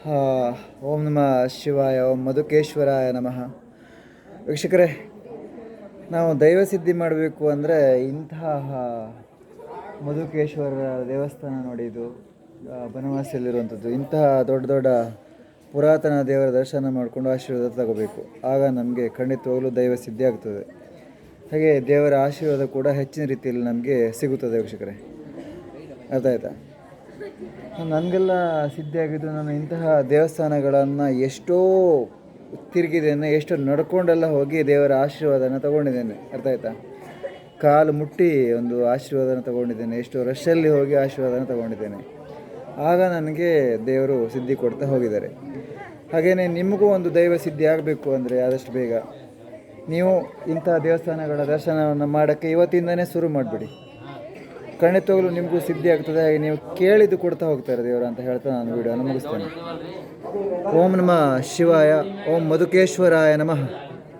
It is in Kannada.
ಆ, ಓಂ ನಮಃ ಶಿವಾಯ, ಓಂ ಮಧುಕೇಶ್ವರಾಯ ನಮಃ. ವೀಕ್ಷಕರೇ, ನಾವು ದೈವ ಸಿದ್ಧಿ ಮಾಡಬೇಕು ಅಂದರೆ ಇಂತಹ ಮಧುಕೇಶ್ವರ ದೇವಸ್ಥಾನ ನೋಡಿ, ಇದು ಬನವಾಸಿಯಲ್ಲಿರುವಂಥದ್ದು. ಇಂತಹ ದೊಡ್ಡ ದೊಡ್ಡ ಪುರಾತನ ದೇವರ ದರ್ಶನ ಮಾಡಿಕೊಂಡು ಆಶೀರ್ವಾದ ತಗೋಬೇಕು. ಆಗ ನಮಗೆ ಖಂಡಿತವಾಗಲೂ ದೈವ ಸಿದ್ಧಿ ಆಗ್ತದೆ. ಹಾಗೆ ದೇವರ ಆಶೀರ್ವಾದ ಕೂಡ ಹೆಚ್ಚಿನ ರೀತಿಯಲ್ಲಿ ನಮಗೆ ಸಿಗುತ್ತದೆ ವೀಕ್ಷಕರೇ. ಅರ್ಥ ಆಯ್ತಾ? ನನಗೆಲ್ಲ ಸಿದ್ಧಿಯಾಗಿದ್ದು, ನಾನು ಇಂತಹ ದೇವಸ್ಥಾನಗಳನ್ನು ಎಷ್ಟೋ ತಿರುಗಿದ್ದೇನೆ, ಎಷ್ಟೋ ನಡ್ಕೊಂಡೆಲ್ಲ ಹೋಗಿ ದೇವರ ಆಶೀರ್ವಾದನ ತಗೊಂಡಿದ್ದೇನೆ. ಅರ್ಥ ಆಯ್ತಾ? ಕಾಲು ಮುಟ್ಟಿ ಒಂದು ಆಶೀರ್ವಾದನ ತಗೊಂಡಿದ್ದೇನೆ, ಎಷ್ಟೋ ರಶಲ್ಲಿ ಹೋಗಿ ಆಶೀರ್ವಾದನ ತಗೊಂಡಿದ್ದೇನೆ. ಆಗ ನನಗೆ ದೇವರು ಸಿದ್ಧಿ ಕೊಡ್ತಾ ಹೋಗಿದ್ದಾರೆ. ಹಾಗೆಯೇ ನಿಮಗೂ ಒಂದು ದೈವ ಸಿದ್ಧಿ ಆಗಬೇಕು ಅಂದರೆ ಆದಷ್ಟು ಬೇಗ ನೀವು ಇಂತಹ ದೇವಸ್ಥಾನಗಳ ದರ್ಶನವನ್ನು ಮಾಡೋಕ್ಕೆ ಇವತ್ತಿಂದನೇ ಶುರು ಮಾಡಿಬಿಡಿ. ಖಂಡಿತವಾಗಲೂ ನಿಮಗೂ ಸಿದ್ಧಿ ಆಗ್ತದೆ. ಹಾಗೆ ನೀವು ಕೇಳಿದ್ದು ಕೊಡ್ತಾ ಹೋಗ್ತಾರೆ ದೇವರು ಅಂತ ಹೇಳ್ತಾ ನಾನು ವಿಡಿಯೋನ ಮುಗಿಸ್ತೇನೆ. ಓಂ ನಮಃ ಶಿವಾಯ, ಓಂ ಮಧುಕೇಶ್ವರಾಯ ನಮಃ.